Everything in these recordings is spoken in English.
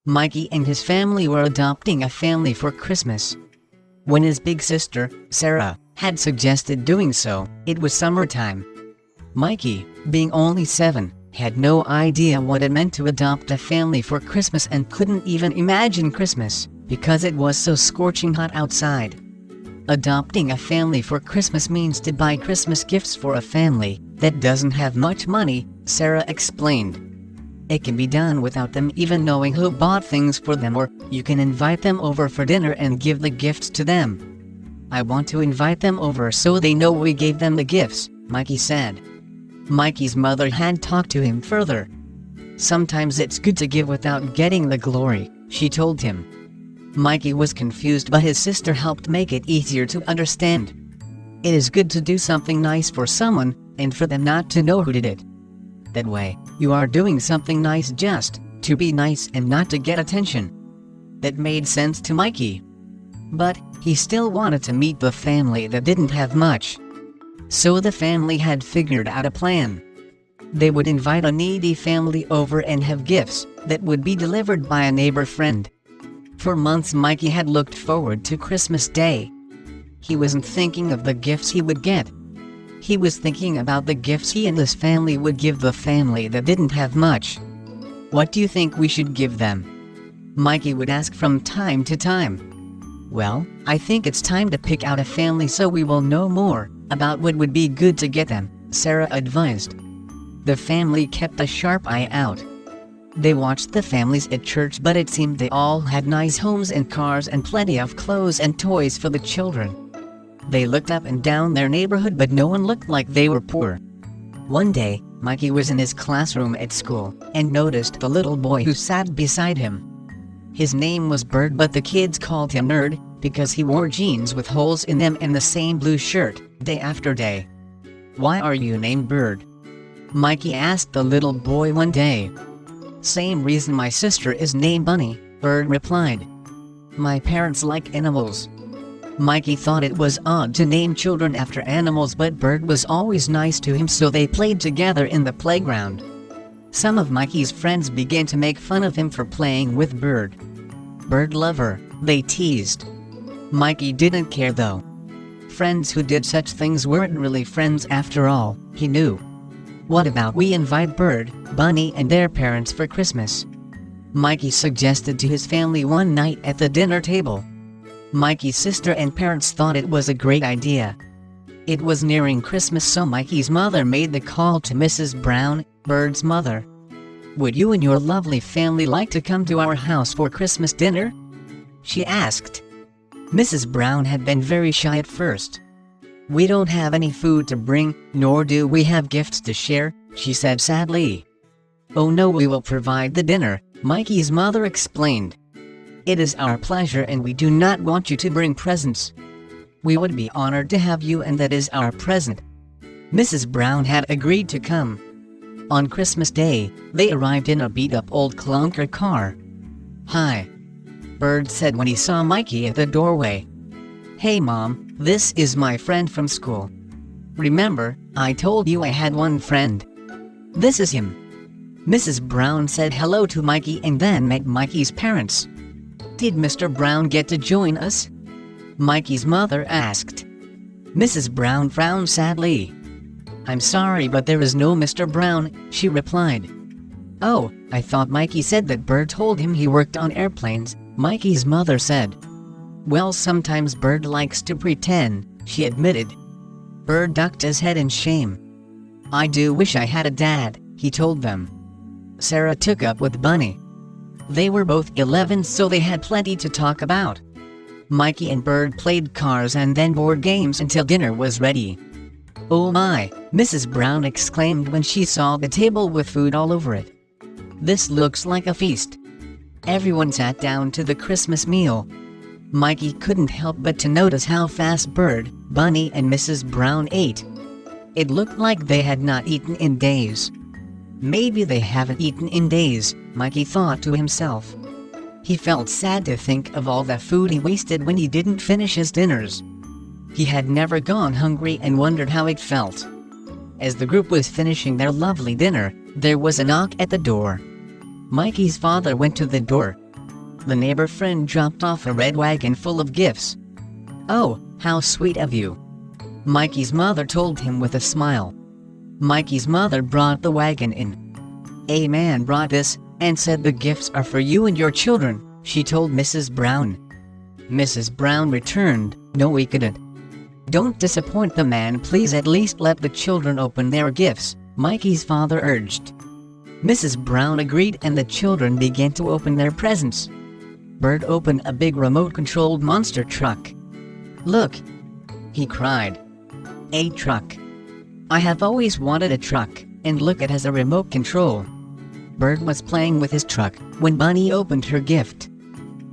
Mikey and his family were adopting a family for Christmas. When his big sister, Sarah, had suggested doing so, it was summertime. Mikey, being only 7, had no idea what it meant to adopt a family for Christmas and couldn't even imagine Christmas, because it was so scorching hot outside. Adopting a family for Christmas means to buy Christmas gifts for a family that doesn't have much money, Sarah explained. It can be done without them even knowing who bought things for them, or you can invite them over for dinner and give the gifts to them. I want to invite them over so they know we gave them the gifts, Mikey said. Mikey's mother had talked to him further. Sometimes it's good to give without getting the glory, she told him. Mikey was confused, but his sister helped make it easier to understand. It is good to do something nice for someone, and for them not to know who did it. That way, you are doing something nice just to be nice and not to get attention. That made sense to Mikey. But he still wanted to meet the family that didn't have much. So the family had figured out a plan. They would invite a needy family over and have gifts that would be delivered by a neighbor friend. For months Mikey had looked forward to Christmas Day. He wasn't thinking of the gifts he would get. He was thinking about the gifts he and his family would give the family that didn't have much. What do you think we should give them? Mikey would ask from time to time. Well, I think it's time to pick out a family so we will know more about what would be good to get them, Sarah advised. The family kept a sharp eye out. They watched the families at church, but it seemed they all had nice homes and cars and plenty of clothes and toys for the children. They looked up and down their neighborhood, but no one looked like they were poor. One day, Mikey was in his classroom at school and noticed the little boy who sat beside him. His name was Bird, but the kids called him Nerd because he wore jeans with holes in them and the same blue shirt, day after day. "Why are you named Bird?" Mikey asked the little boy one day. "Same reason my sister is named Bunny," Bird replied. "My parents like animals." Mikey thought it was odd to name children after animals, but Bird was always nice to him, so they played together in the playground. Some of Mikey's friends began to make fun of him for playing with Bird. "Bird lover," they teased. Mikey didn't care though. Friends who did such things weren't really friends after all, he knew. "What about we invite Bird, Bunny and their parents for Christmas?" Mikey suggested to his family one night at the dinner table. Mikey's sister and parents thought it was a great idea. It was nearing Christmas, so Mikey's mother made the call to Mrs. Brown, Bird's mother. "Would you and your lovely family like to come to our house for Christmas dinner?" she asked. Mrs. Brown had been very shy at first. "We don't have any food to bring, nor do we have gifts to share," she said sadly. "Oh no, we will provide the dinner," Mikey's mother explained. "It is our pleasure and we do not want you to bring presents. We would be honored to have you, and that is our present." Mrs. Brown had agreed to come. On Christmas Day, they arrived in a beat-up old clunker car. "Hi," Bird said when he saw Mikey at the doorway. "Hey Mom, this is my friend from school. Remember, I told you I had one friend. This is him." Mrs. Brown said hello to Mikey and then met Mikey's parents. "Did Mr. Brown get to join us?" Mikey's mother asked. Mrs. Brown frowned sadly. "I'm sorry, but there is no Mr. Brown," she replied. "Oh, I thought Mikey said that Bird told him he worked on airplanes," Mikey's mother said. "Well, sometimes Bird likes to pretend," she admitted. Bird ducked his head in shame. "I do wish I had a dad," he told them. Sarah took up with Bunny. They were both 11, so they had plenty to talk about. Mikey and Bird played cars and then board games until dinner was ready. "Oh my," Mrs. Brown exclaimed when she saw the table with food all over it. "This looks like a feast." Everyone sat down to the Christmas meal. Mikey couldn't help but to notice how fast Bird, Bunny and Mrs. Brown ate. It looked like they had not eaten in days. Maybe they haven't eaten in days, Mikey thought to himself. He felt sad to think of all the food he wasted when he didn't finish his dinners. He had never gone hungry and wondered how it felt. As the group was finishing their lovely dinner, there was a knock at the door. Mikey's father went to the door. the neighbor friend dropped off a red wagon full of gifts. "Oh, how sweet of you," Mikey's mother told him with a smile. Mikey's mother brought the wagon in. "A man brought this, and said the gifts are for you and your children," she told Mrs. Brown. Mrs. Brown returned, "No, we couldn't." "Don't disappoint the man, please, at least let the children open their gifts," Mikey's father urged. Mrs. Brown agreed, and the children began to open their presents. Bert opened a big remote-controlled monster truck. "Look!" he cried. "A truck! I have always wanted a truck, and look, it has a remote control." Bert was playing with his truck when Bunny opened her gift.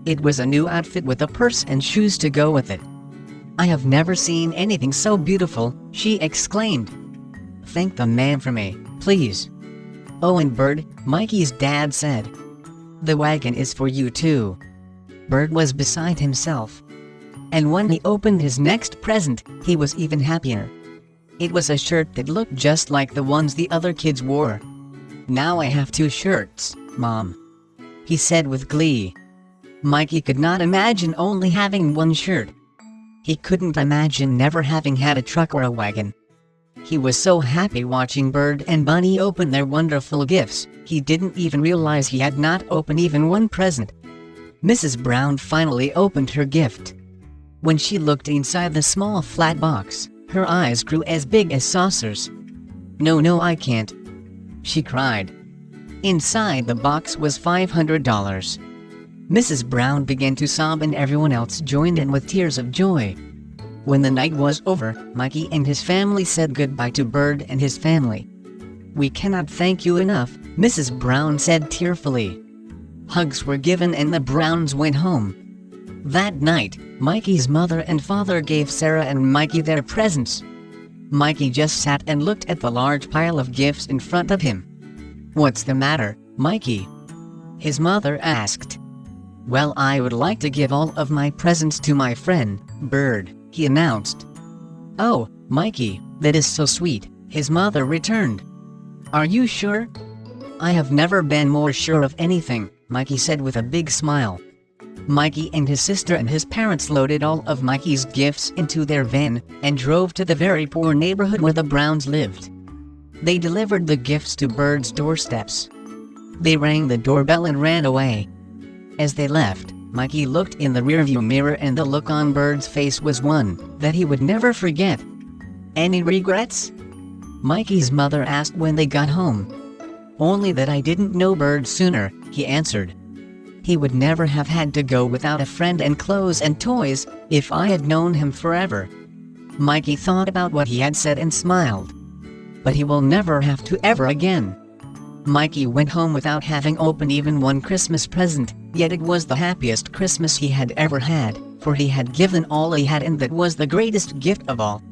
It was a new outfit with a purse and shoes to go with it. "I have never seen anything so beautiful," she exclaimed. "Thank the man for me, please." "Oh, and Bert," Mikey's dad said, "the wagon is for you too." Bert was beside himself. And when he opened his next present, he was even happier. It was a shirt that looked just like the ones the other kids wore. "Now I have 2 shirts, Mom," he said with glee. Mikey could not imagine only having 1 shirt. He couldn't imagine never having had a truck or a wagon. He was so happy watching Bert and Bunny open their wonderful gifts, he didn't even realize he had not opened even 1 present. Mrs. Brown finally opened her gift. When she looked inside the small flat box, her eyes grew as big as saucers. No, I can't," she cried. Inside the box was $500. Mrs. Brown began to sob, and everyone else joined in with tears of joy. When the night was over, Mikey and his family said goodbye to Bert and his family. "We cannot thank you enough," Mrs. Brown said tearfully. Hugs were given and the Browns went home. That night, Mikey's mother and father gave Sarah and Mikey their presents. Mikey just sat and looked at the large pile of gifts in front of him. "What's the matter, Mikey?" his mother asked. "Well, I would like to give all of my presents to my friend, Bert," he announced. "Oh, Mikey, that is so sweet," his mother returned. "Are you sure?" "I have never been more sure of anything," Mikey said with a big smile. Mikey and his sister and his parents loaded all of Mikey's gifts into their van and drove to the very poor neighborhood where the Browns lived. They delivered the gifts to Bert's doorsteps. They rang the doorbell and ran away. As they left, Mikey looked in the rearview mirror, and the look on Bert's face was one that he would never forget. "Any regrets?" Mikey's mother asked when they got home. "Only that I didn't know Bert sooner," he answered. "He would never have had to go without a friend and clothes and toys if I had known him forever." Mikey thought about what he had said and smiled. But he will never have to ever again. Mikey went home without having opened even 1 Christmas present, yet it was the happiest Christmas he had ever had, for he had given all he had, and that was the greatest gift of all.